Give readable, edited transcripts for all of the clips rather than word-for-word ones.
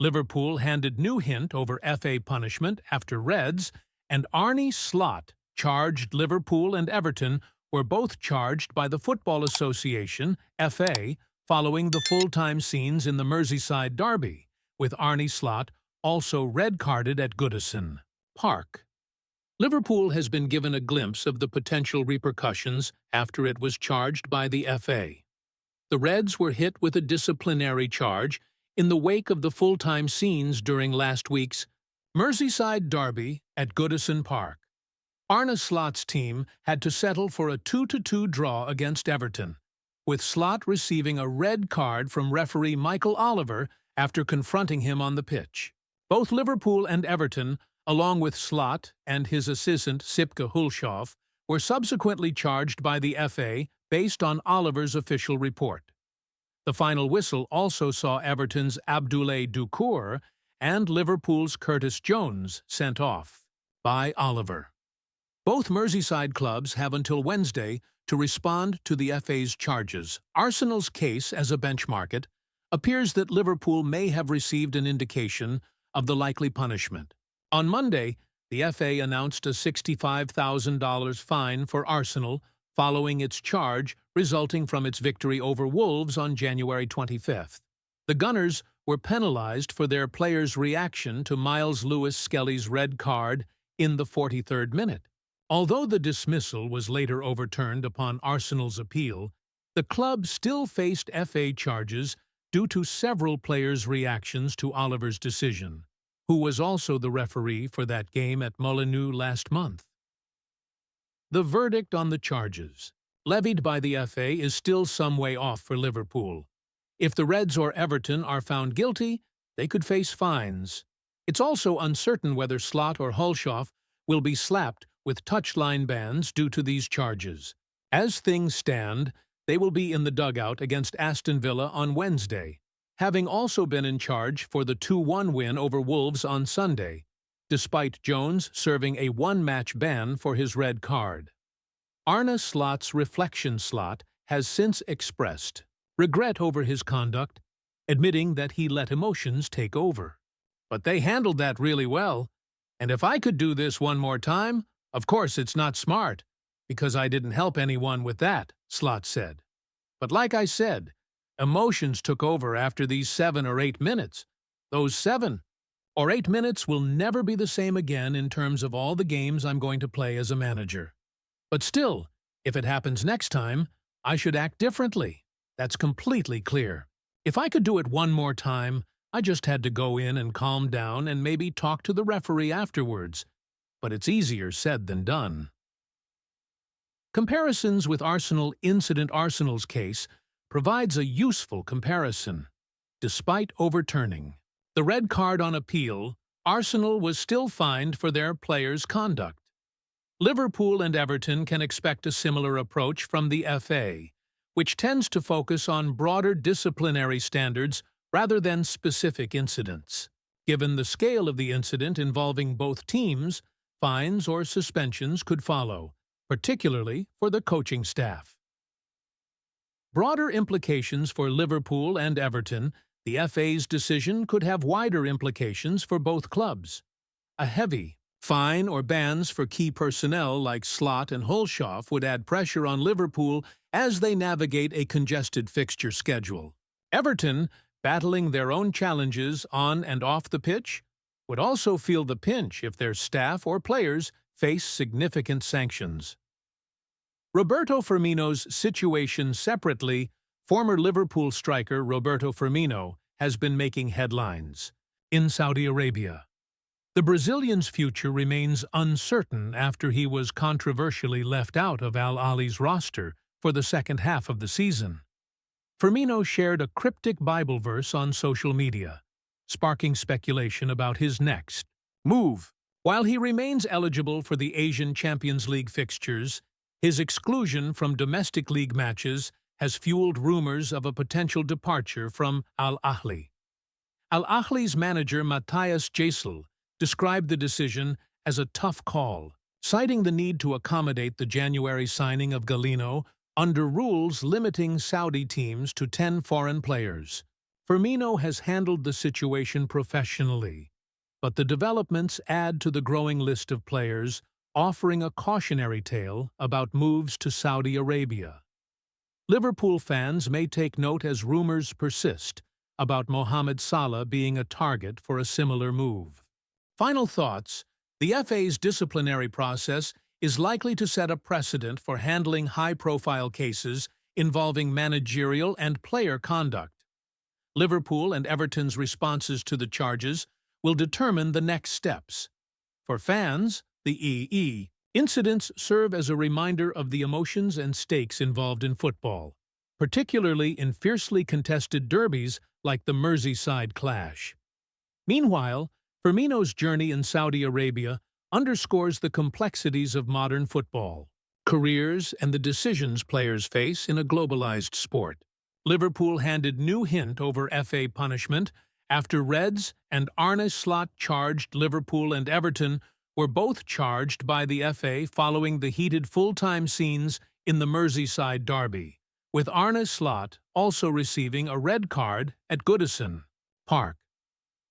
Liverpool handed new hint over FA punishment after Reds, and Arne Slot charged Liverpool and Everton were both charged by the Football Association, FA, following the full-time scenes in the Merseyside derby, with Arne Slot also red-carded at Goodison Park. Liverpool has been given a glimpse of the potential repercussions after it was charged by the FA. The Reds were hit with a disciplinary charge in the wake of the full-time scenes during last week's Merseyside derby at Goodison Park. Arne Slot's team had to settle for a 2-2 draw against Everton, with Slot receiving a red card from referee Michael Oliver after confronting him on the pitch. Both Liverpool and Everton, along with Slot and his assistant Sipke Hulshoff, were subsequently charged by the FA based on Oliver's official report. The final whistle also saw Everton's Abdoulaye Doucouré and Liverpool's Curtis Jones sent off by Oliver. Both Merseyside clubs have until Wednesday to respond to the FA's charges. Arsenal's case as a benchmark appears that Liverpool may have received an indication of the likely punishment. On Monday, the FA announced a $65,000 fine for Arsenal following its charge resulting from its victory over Wolves on January 25th. The Gunners were penalized for their players' reaction to Miles Lewis-Skelly's red card in the 43rd minute. Although the dismissal was later overturned upon Arsenal's appeal, the club still faced FA charges due to several players' reactions to Oliver's decision, who was also the referee for that game at Molineux last month. The verdict on the charges levied by the FA is still some way off for Liverpool. If the Reds or Everton are found guilty, they could face fines. It's also uncertain whether Slot or Hulshoff will be slapped with touchline bans due to these charges. As things stand, they will be in the dugout against Aston Villa on Wednesday, having also been in charge for the 2-1 win over Wolves on Sunday, despite Jones serving a one-match ban for his red card. Arne Slot's reflection slot has since expressed regret over his conduct, admitting that he let emotions take over. But they handled that really well, and if I could do this one more time, of course it's not smart, because I didn't help anyone with that, Slot said. But like I said, emotions took over after these 7 or 8 minutes. Those 7 or 8 minutes will never be the same again in terms of all the games I'm going to play as a manager. But still, if it happens next time, I should act differently. That's completely clear. If I could do it one more time, I just had to go in and calm down and maybe talk to the referee afterwards. But it's easier said than done. Comparisons with Arsenal's case provides a useful comparison. Despite overturning the red card on appeal, Arsenal was still fined for their players' conduct. Liverpool and Everton can expect a similar approach from the FA, which tends to focus on broader disciplinary standards rather than specific incidents. Given the scale of the incident involving both teams, fines or suspensions could follow, particularly for the coaching staff. Broader implications for Liverpool and Everton. The FA's decision could have wider implications for both clubs. A heavy fine or bans for key personnel like Slot and Hulshoff would add pressure on Liverpool as they navigate a congested fixture schedule. Everton, battling their own challenges on and off the pitch, would also feel the pinch if their staff or players face significant sanctions. Roberto Firmino's situation separately. Former Liverpool striker Roberto Firmino has been making headlines in Saudi Arabia. The Brazilian's future remains uncertain after he was controversially left out of Al Ahly's roster for the second half of the season. Firmino shared a cryptic Bible verse on social media, sparking speculation about his next move. While he remains eligible for the Asian Champions League fixtures, his exclusion from domestic league matches has fueled rumors of a potential departure from Al Ahly. Al Ahly's manager Matthias Gisel described the decision as a tough call, citing the need to accommodate the January signing of Galeno under rules limiting Saudi teams to 10 foreign players. Firmino has handled the situation professionally, but the developments add to the growing list of players offering a cautionary tale about moves to Saudi Arabia. Liverpool fans may take note as rumors persist about Mohamed Salah being a target for a similar move. Final thoughts: the FA's disciplinary process is likely to set a precedent for handling high-profile cases involving managerial and player conduct. Liverpool and Everton's responses to the charges will determine the next steps. For fans, the incidents serve as a reminder of the emotions and stakes involved in football, particularly in fiercely contested derbies like the Merseyside clash. Meanwhile, Firmino's journey in Saudi Arabia underscores the complexities of modern football, careers, and the decisions players face in a globalized sport. Liverpool handed new hint over FA punishment after Reds and Arne Slot charged Liverpool and Everton were both charged by the FA following the heated full-time scenes in the Merseyside derby, with Arne Slot also receiving a red card at Goodison Park.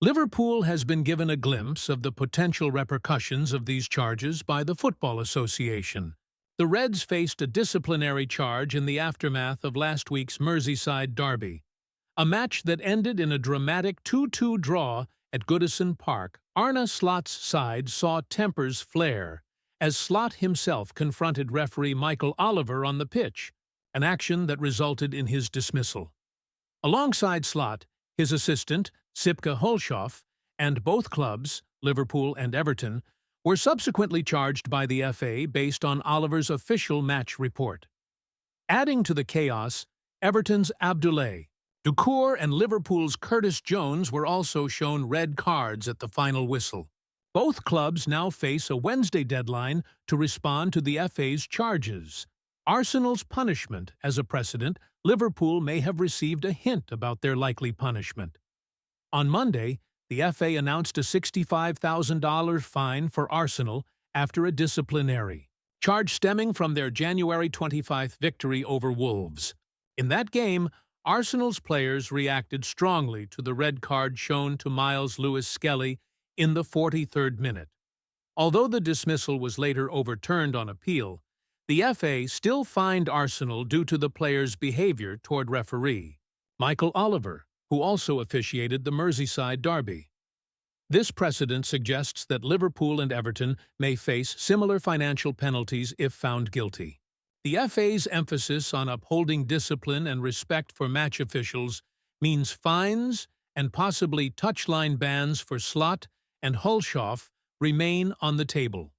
Liverpool has been given a glimpse of the potential repercussions of these charges by the Football Association. The Reds faced a disciplinary charge in the aftermath of last week's Merseyside derby, a match that ended in a dramatic 2-2 draw at Goodison Park. Arne Slot's side saw tempers flare as Slot himself confronted referee Michael Oliver on the pitch, an action that resulted in his dismissal. Alongside Slot, his assistant, Sipke Hulshoff, and both clubs, Liverpool and Everton, were subsequently charged by the FA based on Oliver's official match report. Adding to the chaos, Everton's Abdoulaye Doucouré and Liverpool's Curtis Jones were also shown red cards at the final whistle. Both clubs now face a Wednesday deadline to respond to the FA's charges. Arsenal's punishment as a precedent, Liverpool may have received a hint about their likely punishment. On Monday, the FA announced a $65,000 fine for Arsenal after a disciplinary charge stemming from their January 25th victory over Wolves. In that game, Arsenal's players reacted strongly to the red card shown to Miles Lewis-Skelly in the 43rd minute. Although the dismissal was later overturned on appeal, the FA still fined Arsenal due to the players' behavior toward referee Michael Oliver, who also officiated the Merseyside derby. This precedent suggests that Liverpool and Everton may face similar financial penalties if found guilty. The FA's emphasis on upholding discipline and respect for match officials means fines and possibly touchline bans for Slot and Hulshoff remain on the table.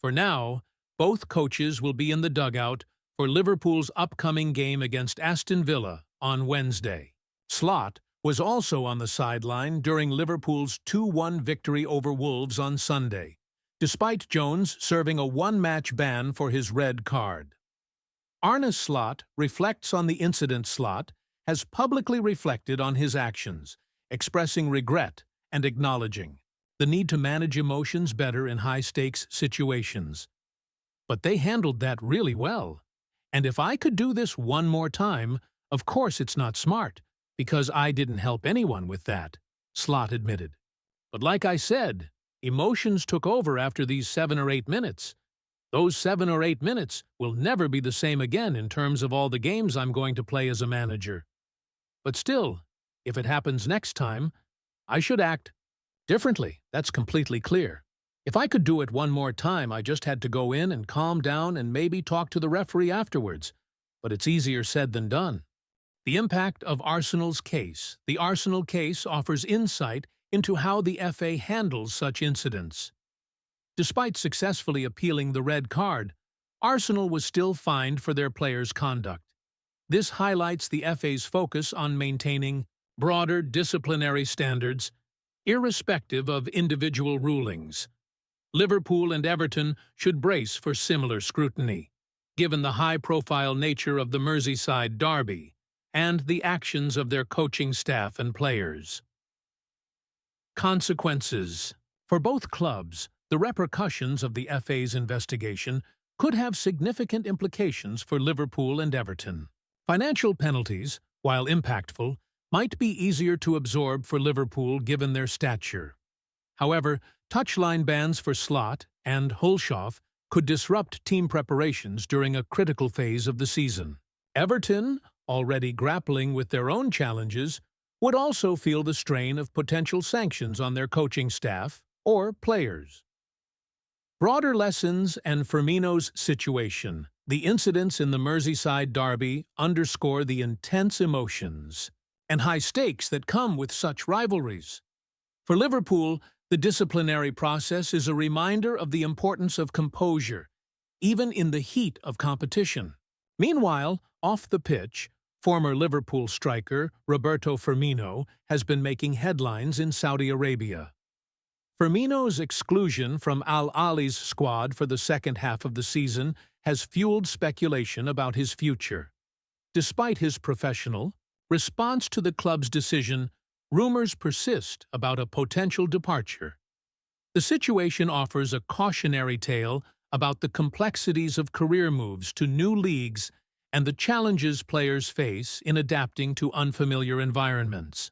For now, both coaches will be in the dugout for Liverpool's upcoming game against Aston Villa on Wednesday. Slot was also on the sideline during Liverpool's 2-1 victory over Wolves on Sunday, despite Jones serving a one-match ban for his red card. Arne Slot reflects on the incident. Slot has publicly reflected on his actions, expressing regret and acknowledging the need to manage emotions better in high-stakes situations. But they handled that really well. And if I could do this one more time, of course it's not smart, because I didn't help anyone with that, Slot admitted. But like I said, emotions took over after these 7 or 8 minutes. Those 7 or 8 minutes will never be the same again in terms of all the games I'm going to play as a manager. But still, if it happens next time, I should act differently. That's completely clear. If I could do it one more time, I just had to go in and calm down and maybe talk to the referee afterwards. But it's easier said than done. The impact of Arsenal's case. The Arsenal case offers insight into how the FA handles such incidents. Despite successfully appealing the red card, Arsenal was still fined for their players' conduct. This highlights the FA's focus on maintaining broader disciplinary standards, irrespective of individual rulings. Liverpool and Everton should brace for similar scrutiny, given the high-profile nature of the Merseyside derby and the actions of their coaching staff and players. Consequences. For both clubs, the repercussions of the FA's investigation could have significant implications for Liverpool and Everton. Financial penalties, while impactful, might be easier to absorb for Liverpool given their stature. However, touchline bans for Slot and Hulshoff could disrupt team preparations during a critical phase of the season. Everton, already grappling with their own challenges, would also feel the strain of potential sanctions on their coaching staff or players. Broader lessons and Firmino's situation. The incidents in the Merseyside derby underscore the intense emotions and high stakes that come with such rivalries. For Liverpool, the disciplinary process is a reminder of the importance of composure, even in the heat of competition. Meanwhile, off the pitch, former Liverpool striker Roberto Firmino has been making headlines in Saudi Arabia. Firmino's exclusion from Al Ahly's squad for the second half of the season has fueled speculation about his future. Despite his professional response to the club's decision, rumors persist about a potential departure. The situation offers a cautionary tale about the complexities of career moves to new leagues and the challenges players face in adapting to unfamiliar environments.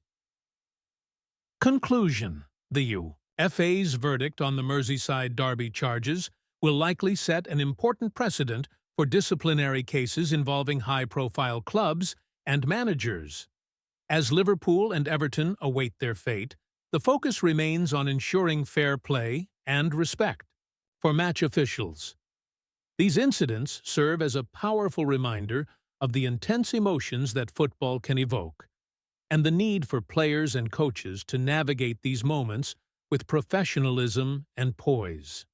Conclusion. The UFA's verdict on the Merseyside derby charges will likely set an important precedent for disciplinary cases involving high-profile clubs and managers. As Liverpool and Everton await their fate, the focus remains on ensuring fair play and respect for match officials. These incidents serve as a powerful reminder of the intense emotions that football can evoke, and the need for players and coaches to navigate these moments with professionalism and poise.